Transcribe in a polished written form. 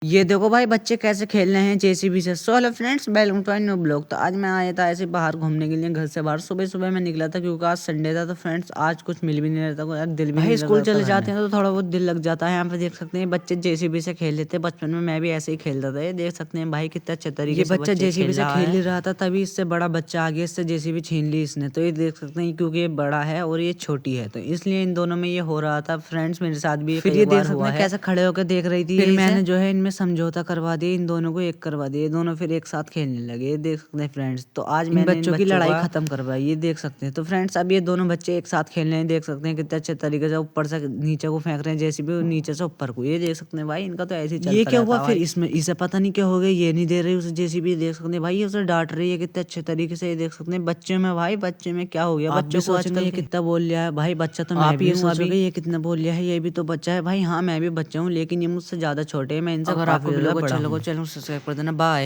ये देखो भाई बच्चे कैसे खेल रहे हैं जेसीबी से। So hello friends, welcome to new blog. तो आज मैं आया था ऐसे बाहर घूमने के लिए घर से बाहर। सुबह सुबह मैं निकला था क्योंकि आज संडे था। तो फ्रेंड्स आज कुछ मिल भी नहीं रहता, कोई दिल भी नहीं लगता। स्कूल चले जाते हैं तो थोड़ा बहुत दिल लग जाता है। यहाँ पे देख सकते हैं बच्चे जेसीबी से खेल लेते हैं। बचपन में मैं भी ऐसे ही खेलता था। ये देख सकते हैं भाई कितना अच्छे तरीके से बच्चा जेसीबी से खेल ही रहा था, तभी इससे बड़ा बच्चा आ गया, इससे जेसीबी छीन ली इसने। तो ये देख सकते हैं क्योंकि ये बड़ा है और ये छोटी है, तो इसलिए इन दोनों में ये हो रहा था। फ्रेंड्स मेरे साथ भी फिर ये देख सकते हैं कैसे खड़े होकर देख रही थी। फिर मैंने जो है इनमें समझौता करवा दिया, इन दोनों को एक करवा दिया। ये दोनों फिर एक साथ खेलने लगे। ये देख सकते हैं फ्रेंड्स। तो आज मैंने इन बच्चों की लड़ाई खत्म करवाई, ये देख सकते हैं। तो फ्रेंड्स अब ये दोनों बच्चे एक साथ खेल रहे हैं। देख सकते हैं कितने अच्छे तरीके से ऊपर से नीचे को फेंक रहे हैं जेसीबी, और नीचे से ऊपर को। ये देख सकते हैं भाई इनका तो ऐसे ही चलता ये क्या हुआ फिर इसमें, इसे पता नहीं क्या हो गया, ये नहीं दे रही उसे जेसीबी। देख सकते हैं भाई ये उसे डांट रही है कितने अच्छे तरीके से। ये देख सकते हैं बच्चे में भाई, बच्चे में क्या हो गया बच्चों को आजकल। ये कितना बोल लिया है भाई बच्चा, तो आप ये सोचोगे ये कितना बोल लिया है, ये भी तो बच्चा है भाई। हाँ मैं भी बच्चा हूँ, लेकिन ये मुझसे ज्यादा छोटे हैं। मैं इनसे काफी बड़ा हूँ। चलो सब्सक्राइब कर देना, बाय।